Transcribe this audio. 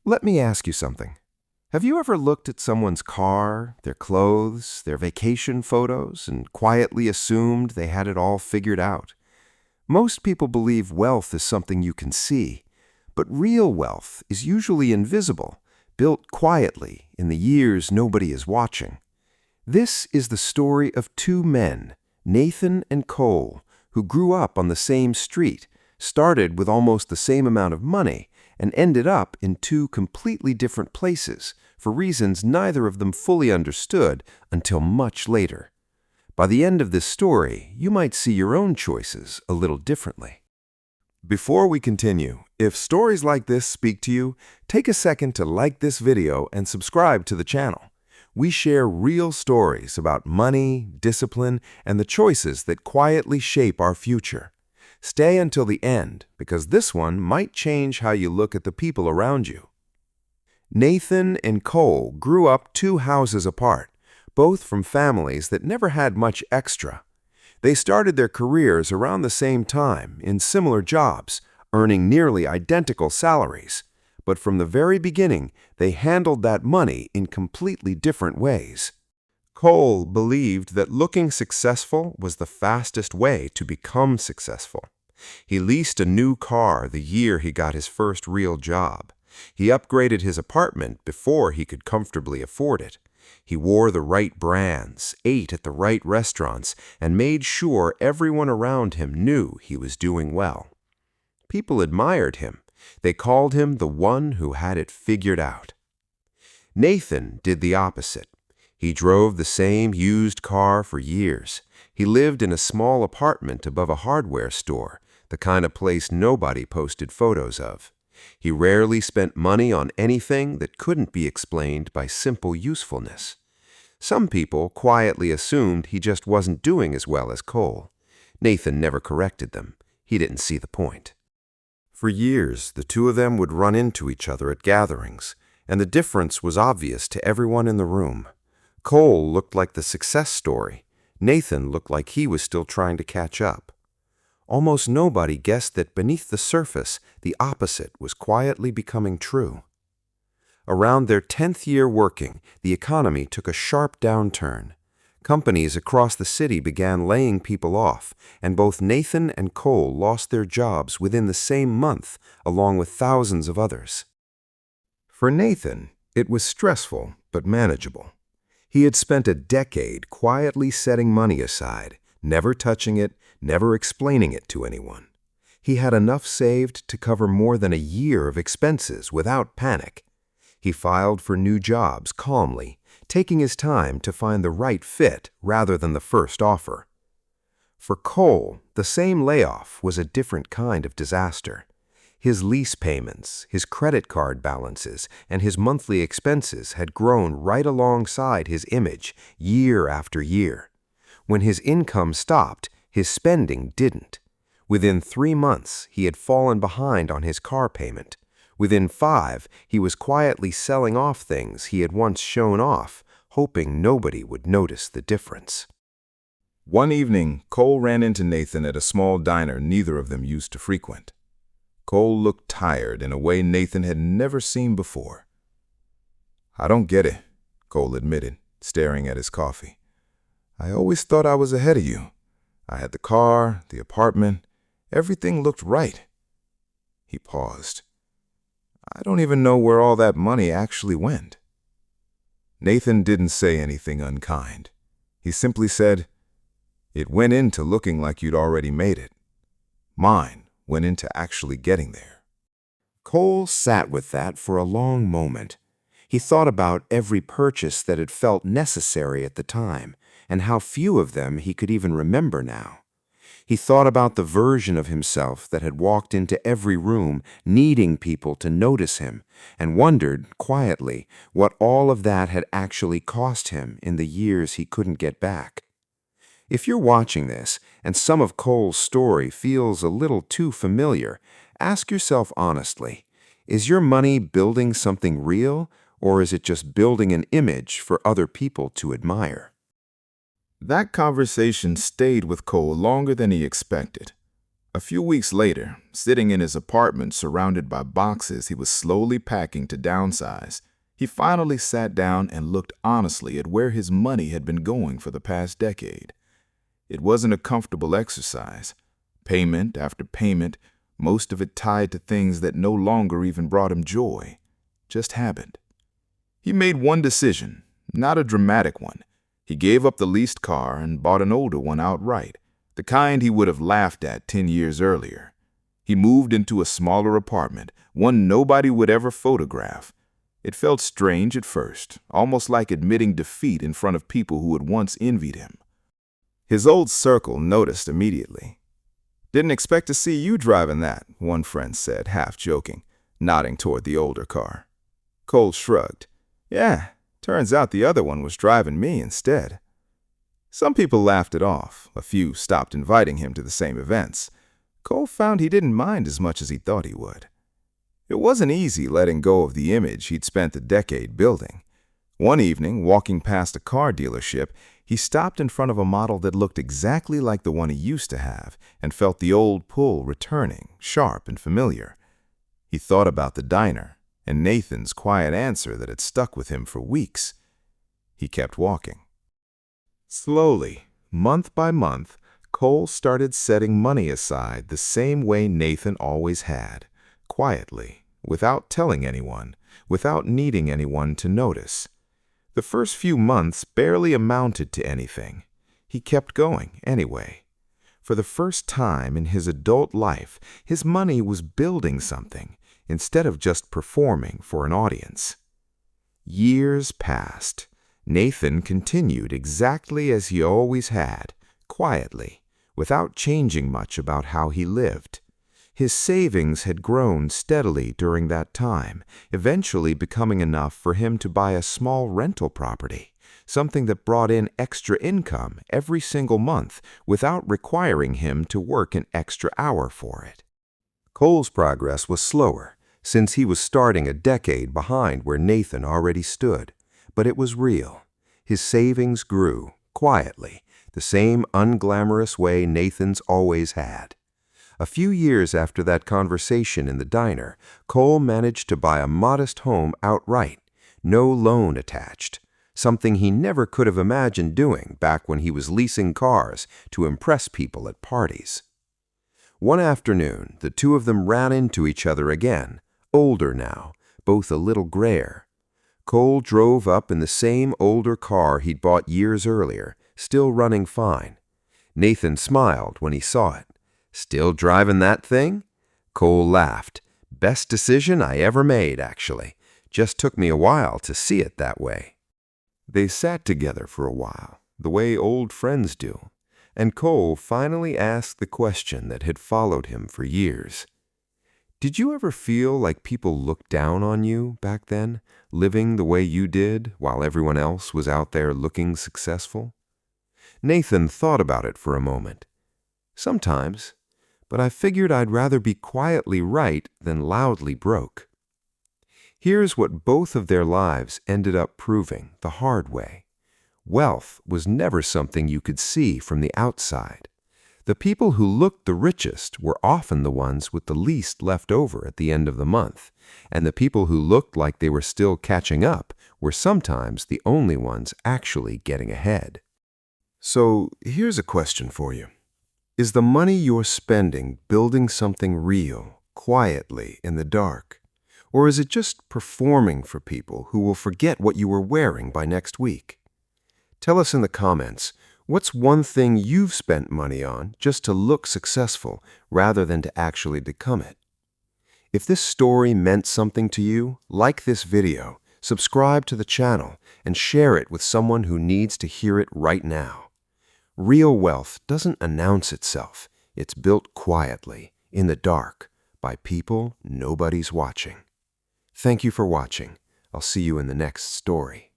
Let me ask you something. Have you ever looked at someone's car, their clothes, their vacation photos, and quietly assumed they had it all figured out? Most people believe wealth is something you can see, but real wealth is usually invisible, built quietly in the years nobody is watching. This is the story of two men, Nathan and Cole, who grew up on the same street, started with almost the same amount of money, and ended up in two completely different places for reasons neither of them fully understood until much later. By the end of this story, you might see your own choices a little differently. Before we continue, if stories like this speak to you, take a second to like this video and subscribe to the channel. We share real stories about money, discipline, and the choices that quietly shape our future. Stay until the end, because this one might change how you look at the people around you. Nathan and Cole grew up 2 houses apart, both from families that never had much extra. They started their careers around the same time in similar jobs, earning nearly identical salaries. But from the very beginning, they handled that money in completely different ways. Cole believed that looking successful was the fastest way to become successful. He leased a new car the year he got his first real job. He upgraded his apartment before he could comfortably afford it. He wore the right brands, ate at the right restaurants, and made sure everyone around him knew he was doing well. People admired him. They called him the one who had it figured out. Nathan did the opposite. He drove the same used car for years. He lived in a small apartment above a hardware store, the kind of place nobody posted photos of. He rarely spent money on anything that couldn't be explained by simple usefulness. Some people quietly assumed he just wasn't doing as well as Cole. Nathan never corrected them. He didn't see the point. For years, the two of them would run into each other at gatherings, and the difference was obvious to everyone in the room. Cole looked like the success story. Nathan looked like he was still trying to catch up. Almost nobody guessed that beneath the surface, the opposite was quietly becoming true. Around their 10th year working, the economy took a sharp downturn. Companies across the city began laying people off, and both Nathan and Cole lost their jobs within the same month, along with thousands of others. For Nathan, it was stressful but manageable. He had spent a decade quietly setting money aside, never touching it, never explaining it to anyone. He had enough saved to cover more than a year of expenses without panic. He filed for new jobs calmly, taking his time to find the right fit rather than the first offer. For Cole, the same layoff was a different kind of disaster. His lease payments, his credit card balances, and his monthly expenses had grown right alongside his image year after year. When his income stopped, his spending didn't. Within 3 months, he had fallen behind on his car payment. Within 5, he was quietly selling off things he had once shown off, hoping nobody would notice the difference. One evening, Cole ran into Nathan at a small diner neither of them used to frequent. Cole looked tired in a way Nathan had never seen before. "I don't get it," Cole admitted, staring at his coffee. "I always thought I was ahead of you. I had the car, the apartment, everything looked right." He paused. "I don't even know where all that money actually went." Nathan didn't say anything unkind. He simply said, "It went into looking like you'd already made it. Mine went into actually getting there." Cole sat with that for a long moment. He thought about every purchase that had felt necessary at the time, and how few of them he could even remember now. He thought about the version of himself that had walked into every room needing people to notice him, and wondered, quietly, what all of that had actually cost him in the years he couldn't get back. If you're watching this, and some of Cole's story feels a little too familiar, ask yourself honestly, is your money building something real, or is it just building an image for other people to admire? That conversation stayed with Cole longer than he expected. A few weeks later, sitting in his apartment surrounded by boxes he was slowly packing to downsize, he finally sat down and looked honestly at where his money had been going for the past decade. It wasn't a comfortable exercise. Payment after payment, most of it tied to things that no longer even brought him joy, just habit. He made one decision, not a dramatic one. He gave up the leased car and bought an older one outright, the kind he would have laughed at 10 years earlier. He moved into a smaller apartment, one nobody would ever photograph. It felt strange at first, almost like admitting defeat in front of people who had once envied him. His old circle noticed immediately. "Didn't expect to see you driving that," one friend said, half joking, nodding toward the older car. Cole shrugged. "Yeah, turns out the other one was driving me instead." Some people laughed it off. A few stopped inviting him to the same events. Cole found he didn't mind as much as he thought he would. It wasn't easy letting go of the image he'd spent a decade building. One evening, walking past a car dealership, he stopped in front of a model that looked exactly like the one he used to have and felt the old pull returning, sharp and familiar. He thought about the diner and Nathan's quiet answer that had stuck with him for weeks. He kept walking. Slowly, month by month, Cole started setting money aside the same way Nathan always had, quietly, without telling anyone, without needing anyone to notice. The first few months barely amounted to anything. He kept going anyway. For the first time in his adult life, his money was building something instead of just performing for an audience. Years passed. Nathan continued exactly as he always had, quietly, without changing much about how he lived. His savings had grown steadily during that time, eventually becoming enough for him to buy a small rental property, something that brought in extra income every single month without requiring him to work an extra hour for it. Cole's progress was slower, since he was starting a decade behind where Nathan already stood. But it was real. His savings grew, quietly, the same unglamorous way Nathan's always had. A few years after that conversation in the diner, Cole managed to buy a modest home outright, no loan attached, something he never could have imagined doing back when he was leasing cars to impress people at parties. One afternoon, the two of them ran into each other again, older now, both a little grayer. Cole drove up in the same older car he'd bought years earlier, still running fine. Nathan smiled when he saw it. "Still driving that thing?" Cole laughed. "Best decision I ever made, actually. Just took me a while to see it that way." They sat together for a while, the way old friends do, and Cole finally asked the question that had followed him for years. "Did you ever feel like people looked down on you back then, living the way you did while everyone else was out there looking successful?" Nathan thought about it for a moment. "Sometimes, but I figured I'd rather be quietly right than loudly broke." Here's what both of their lives ended up proving the hard way. Wealth was never something you could see from the outside. The people who looked the richest were often the ones with the least left over at the end of the month, and the people who looked like they were still catching up were sometimes the only ones actually getting ahead. So here's a question for you. Is the money you're spending building something real, quietly, in the dark? Or is it just performing for people who will forget what you were wearing by next week? Tell us in the comments, what's one thing you've spent money on just to look successful rather than to actually become it? If this story meant something to you, like this video, subscribe to the channel, and share it with someone who needs to hear it right now. Real wealth doesn't announce itself. It's built quietly, in the dark, by people nobody's watching. Thank you for watching. I'll see you in the next story.